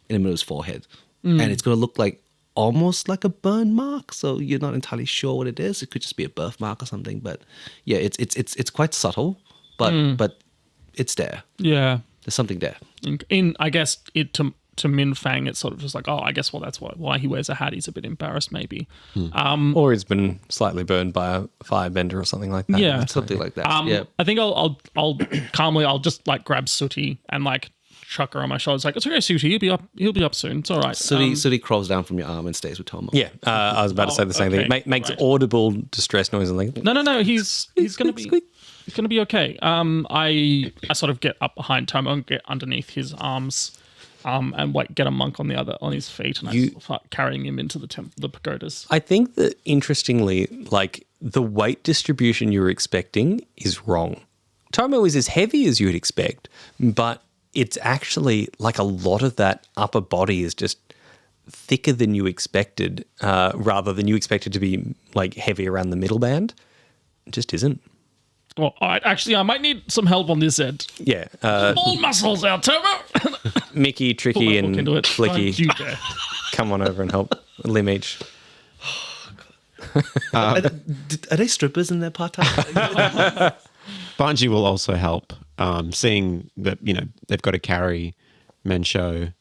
in the middle of his forehead, and it's going to look like almost like a burn mark. So you're not entirely sure what it is. It could just be a birthmark or something. But yeah, it's quite subtle, but it's there. Yeah. There's something there. In I guess it to Minh Fang, it's sort of just like, oh, I guess that's why he wears a hat. He's a bit embarrassed, maybe. Or he's been slightly burned by a firebender or something like that. Yeah. Something like that. Yeah. I think I'll calmly, I'll just like grab Sooty and like chuck her on my shoulders. Like, it's okay, Sooty. He'll be up soon. It's all right. Sooty crawls down from your arm and stays with Tomo. Yeah, I was about to say the same okay, thing. Makes right. audible distress noises like. No. He's gonna be. squeak. He's gonna be okay. I sort of get up behind Tomo and get underneath his arms. And get a monk on his feet, and I start carrying him into the pagodas. I think that interestingly, like the weight distribution you're expecting is wrong. Tomo is as heavy as you would expect, but it's actually like a lot of that upper body is just thicker than you expected, rather than you expected to be like heavy around the middle band. It just isn't. Well, all right, actually, I might need some help on this end. Yeah. All muscles out, Tomo. Mickey, Put Tricky, my and hook into it. Flicky, Don't you dare. come on over and help. A limb each. Are they strippers in their part-time? Banji will also help, seeing that, they've got to carry Mensho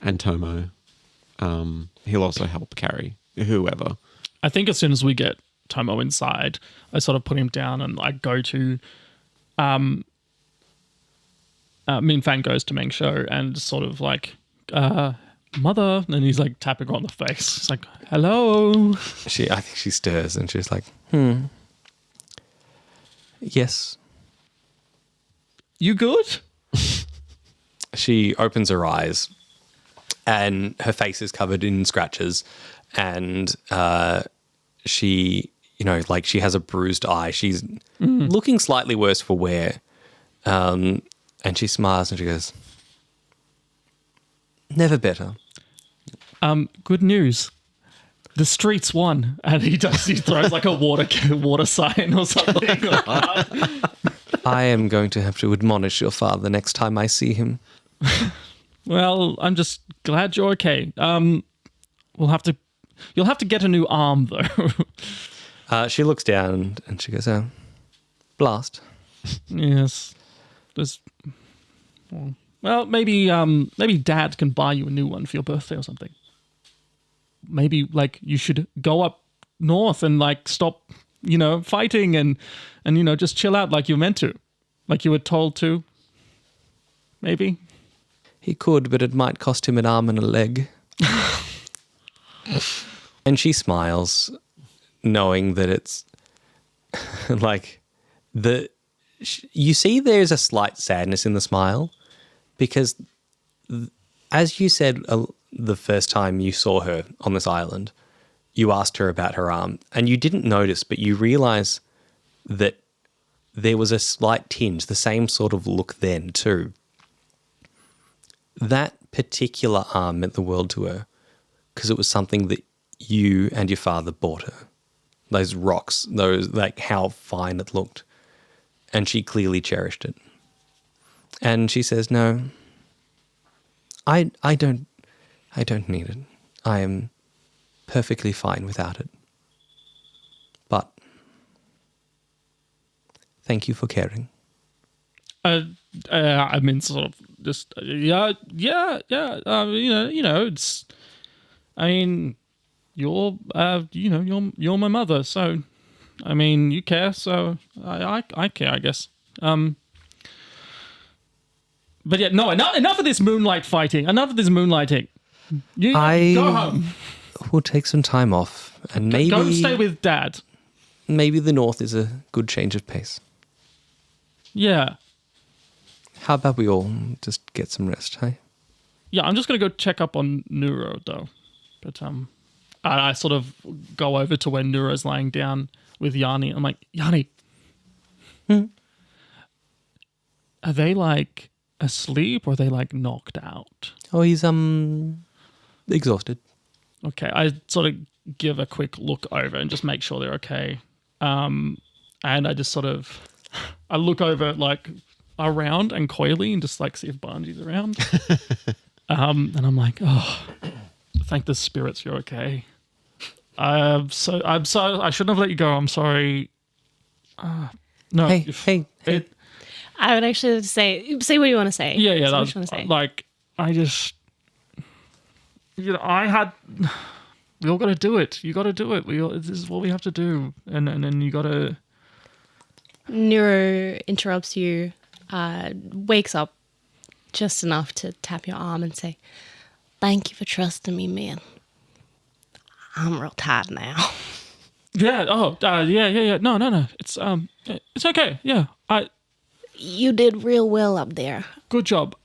and Tomo. He'll also help carry whoever. I think as soon as we get Tomo inside, I sort of put him down and I go to Minh Fang goes to Mengsho and sort of like, mother, and he's like tapping her on the face. He's like, hello. I think she stirs and she's like, yes. You good? She opens her eyes and her face is covered in scratches, and she, like she has a bruised eye. She's looking slightly worse for wear. And she smiles and she goes, never better. Good news. The streets won. And he throws like a water sign or something. I am going to have to admonish your father next time I see him. Well, I'm just glad you're okay. You'll have to get a new arm though. She looks down and she goes, blast. Yes. Well, maybe Dad can buy you a new one for your birthday or something. Maybe like you should go up north and like stop, fighting and just chill out like you meant to, like you were told to. Maybe. He could, but it might cost him an arm and a leg. And she smiles, knowing that it's like you see there's a slight sadness in the smile, because as you said the first time you saw her on this island, you asked her about her arm and you didn't notice, but you realize that there was a slight tinge, the same sort of look then too. That particular arm meant the world to her because it was something that you and your father bought her. Those rocks, like how fine it looked. And she clearly cherished it. And she says, no, I don't need it. I am perfectly fine without it. But thank you for caring. I mean, sort of just, yeah. It's, I mean, you're my mother. So, I mean, you care. So I care, I guess. But yeah, no, enough of this moonlight fighting. Enough of this moonlighting. You go home. We'll take some time off and maybe go and stay with Dad. Maybe the north is a good change of pace. Yeah. How about we all just get some rest, hey? Yeah, I'm just gonna go check up on Nuro though. But I sort of go over to where Nuro's lying down with Yanni. I'm like, Yanni, are they like asleep or are they like knocked out? Oh, he's exhausted. Okay, I sort of give a quick look over and just make sure they're okay. And I just sort of I look over like around and coyly and just like see if Banji's around. And I'm like, oh, thank the spirits you're okay. I'm sorry. I shouldn't have let you go. I'm sorry. No. Hey. I would actually say what you want to say. Yeah. Say what That's you want to say. like I just, we all got to do it. You got to do it. This is what we have to do. And then you got to. Nuro interrupts you, wakes up just enough to tap your arm and say, "Thank you for trusting me, man. I'm real tired now." Yeah. Oh. Yeah. No. It's okay. Yeah. You did real well up there. Good job.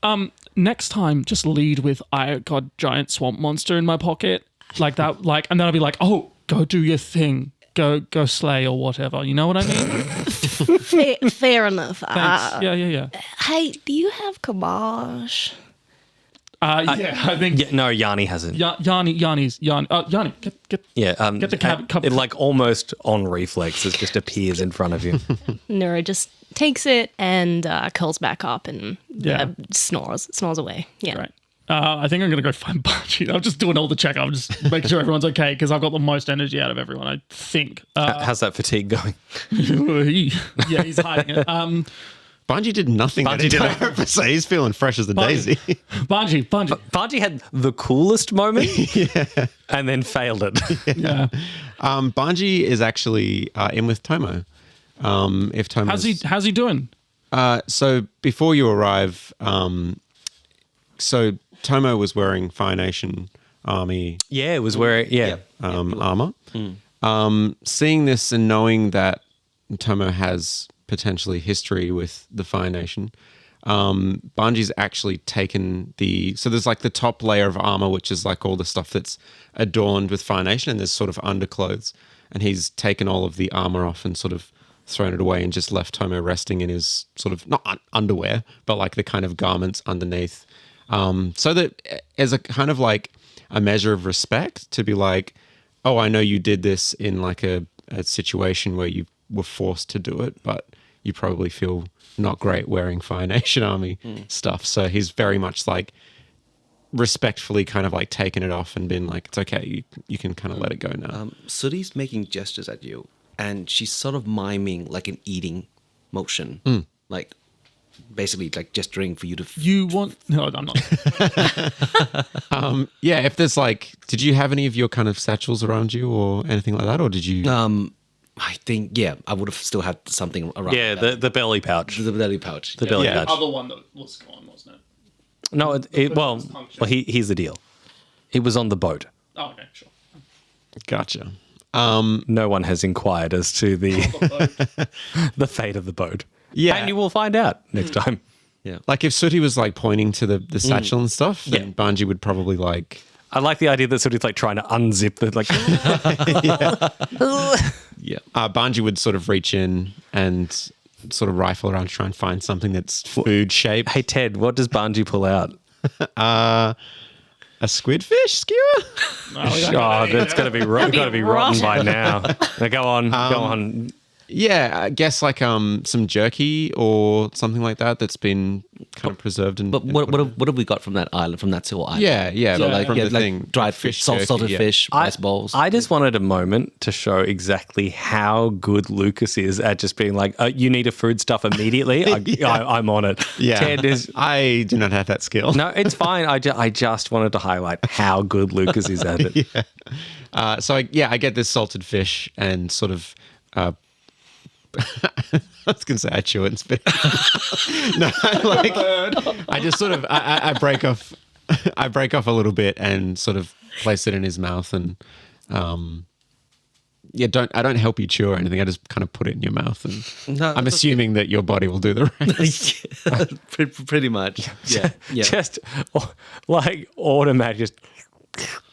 Next time, just lead with I got giant swamp monster in my pocket like that. Like, and then I'll be like, oh, go do your thing. go slay or whatever. You know what I mean? Fair enough. Thanks. Yeah. Hey, do you have kibosh? Yeah, I think Yeah, no, Yanni hasn't. Yanni, get Yeah, Get the cup. It like almost on reflex, it just appears in front of you. Nuro just takes it and curls back up and snores away. Yeah. right. I think I'm gonna go find Banji. I'm just doing all the check. I'm just making sure everyone's okay because I've got the most energy out of everyone. I think. How's that fatigue going? He's hiding it. Banji did nothing. Banji did that entire episode. He's feeling fresh as a daisy. Banji. Banji had the coolest moment and then failed it. Yeah. Banji is actually in with Tomo. If Tomo, How's he doing? So before you arrive, so Tomo was wearing Fire Nation Army Yeah, it was where, armor. Seeing this and knowing that Tomo has potentially history with the Fire Nation, Banji's actually taken so there's like the top layer of armor, which is like all the stuff that's adorned with Fire Nation, and there's sort of underclothes, and he's taken all of the armor off and sort of thrown it away and just left Tomo resting in his sort of, not underwear, but like the kind of garments underneath. So that as a kind of like a measure of respect to be like, oh, I know you did this in like a situation where you were forced to do it, but you probably feel not great wearing Fire Nation Army stuff. So he's very much like respectfully kind of like taken it off and been like, it's okay, you can kind of let it go now. Suri's making gestures at you, and she's sort of miming like an eating motion, like basically like gesturing for you to. You want? No, I'm not. Yeah, if there's like, did you have any of your kind of satchels around you or anything like that, or did you? I think I would have still had something around. Yeah, the belly pouch. the belly pouch. The belly The pouch. other one that was gone, wasn't it? No, well, here's the deal. It was on the boat. Oh, okay, sure. Gotcha. No one has inquired as to the the fate of the boat. Yeah. And you will find out next time. Yeah. Like if Sooty was like pointing to the satchel and stuff, then Banji would probably like. I like the idea that Sooty's like trying to unzip the like. Yeah. Banji would sort of reach in and sort of rifle around to try and find something that's food shaped. Hey Ted, what does Banji pull out? A squidfish skewer? Oh, that's got to be rotten by now. Now go on. Yeah, I guess like some jerky or something like that that's been kind of preserved and. But what have we got from that island, from that silver island? Yeah. So Like, from the thing, dried fish, salted jerky, fish, rice bowls. I just wanted a moment to show exactly how good Lucas is at just being like, you need a food stuff immediately. I'm on it. Yeah. Ted is. I do not have that skill. No, it's fine. I just wanted to highlight how good Lucas is at it. Yeah. So I get this salted fish and sort of. I was gonna say I chew it and spit. No, like I just sort of I break off a little bit and sort of place it in his mouth and I don't help you chew or anything. I just kind of put it in your mouth and No, I'm assuming that your body will do the rest. Pretty much. Yeah. Just like automatic. Just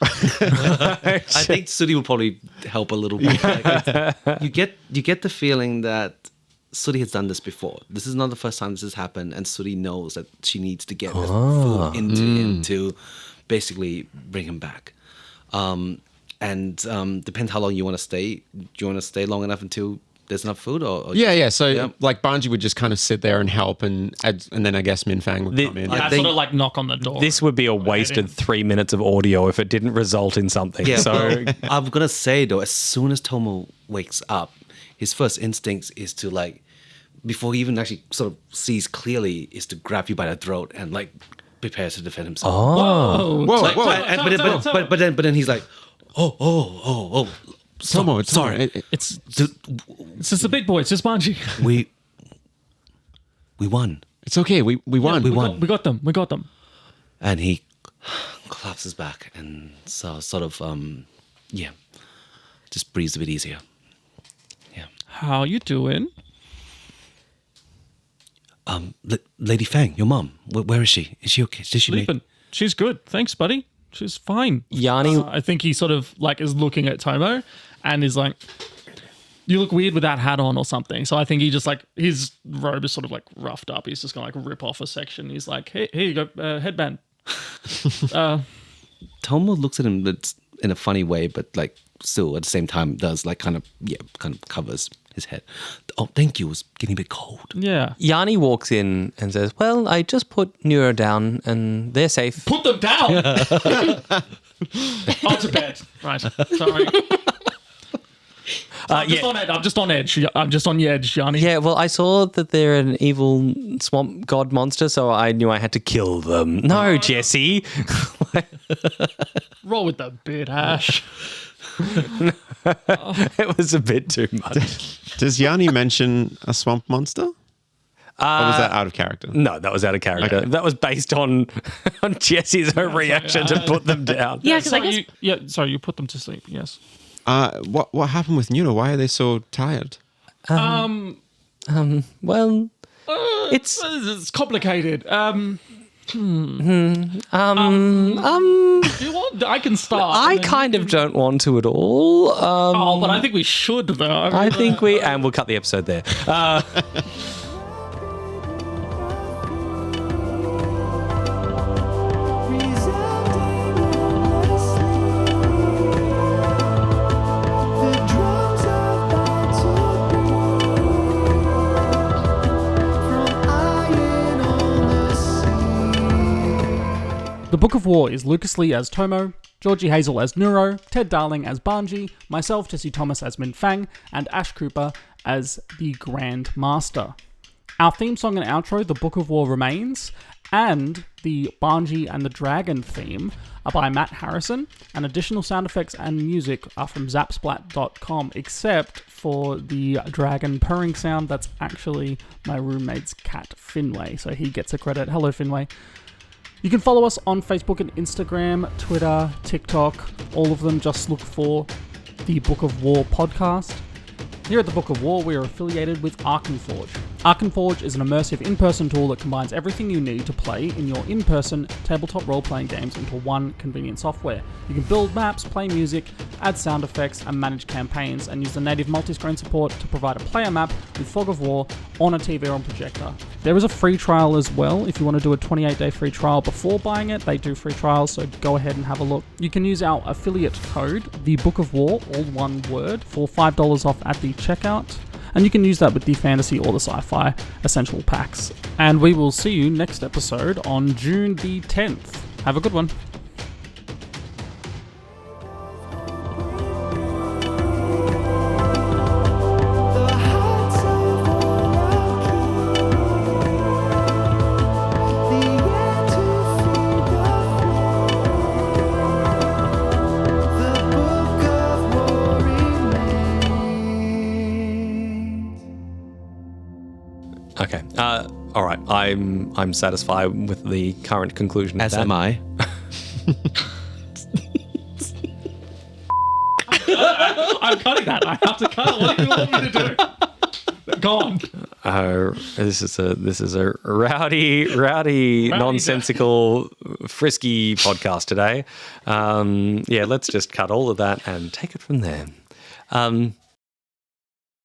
I think Suri will probably help a little bit. Like, you get the feeling that Suri has done this before. This is not the first time this has happened, and Suri knows that she needs to get the food into him to basically bring him back. Depends how long you want to stay. Do you want to stay long enough until there's enough food? Or Yeah. So like Banji would just kind of sit there and help, and then I guess Minh Fang would come in. Yeah, sort of like knock on the door. This would be a wasted 3 minutes of audio if it didn't result in something. Yeah, So well, I'm gonna say though, as soon as Tomo wakes up, his first instinct is to like, before he even actually sort of sees clearly, is to grab you by the throat and like prepare to defend himself. Whoa. Whoa. But then he's like, oh. Tomo, it's sorry. It's just the big boy. It's just Banji. We won. It's okay. We won. we won. We got them. And he collapses back and so sort of just breathes a bit easier. Yeah. How you doing? Lady Fang, your mom. Where is she? Is she okay? Did she Sleeping. She's good. Thanks, buddy. She's fine. Yanni, I think he sort of like is looking at Tomo and is like, you look weird with that hat on or something. So I think he just like, his robe is sort of like roughed up. He's just going to like rip off a section. He's like, hey, here you go, headband. Tomo looks at him but in a funny way, but like still at the same time does like kind of covers his head. Oh, thank you. It was getting a bit cold. Yeah. Yanni walks in and says, well, I just put Nuro down and they're safe. Put them down. Oh, to bed. Right. Sorry. I'm just on edge. I'm just on the edge, Yanni. Yeah, well, I saw that they're an evil swamp god monster, so I knew I had to kill them. No, Jesse. Roll with the bit, Ash. It was a bit too much. Does Yanni mention a swamp monster? Or was that out of character? No, that was out of character. Okay. That was based on Jesse's own reaction to put them down. Yeah, because I guess Sorry, you put them to sleep. Yes. What happened with Nuro? Why are they so tired? Well, It's complicated. Do you want? I can start. I kind of don't want to at all. But I think we should, though. I think and we'll cut the episode there. The Book of War is Lucas Lee as Tomo, Georgie Hazel as Nuro, Ted Darling as Banji, myself, Jesse Thomas as Minh Fang, and Ash Cooper as the Grand Master. Our theme song and outro, The Book of War remains, and the Banji and the Dragon theme are by Matt Harrison, and additional sound effects and music are from zapsplat.com, except for the dragon purring sound. That's actually my roommate's cat, Finway, so he gets a credit. Hello, Finway. You can follow us on Facebook and Instagram, Twitter, TikTok, all of them. Just look for the Book of War podcast. Here at the Book of War, we are affiliated with Arkenforge. Arkenforge is an immersive in-person tool that combines everything you need to play in your in-person tabletop role-playing games into one convenient software. You can build maps, play music, add sound effects, and manage campaigns, and use the native multi-screen support to provide a player map with Fog of War on a TV or projector. There is a free trial as well. If you want to do a 28-day free trial before buying it, they do free trials, so go ahead and have a look. You can use our affiliate code, The Book of War, all one word, for $5 off at the checkout. And you can use that with the fantasy or the sci-fi essential packs. And we will see you next episode on June the 10th. Have a good one. Okay. All right. I'm satisfied with the current conclusion. As am I. I'm cutting that. I have to cut it. What do you want me to do? Go on. This is a rowdy, nonsensical, frisky podcast today. Yeah, let's just cut all of that and take it from there.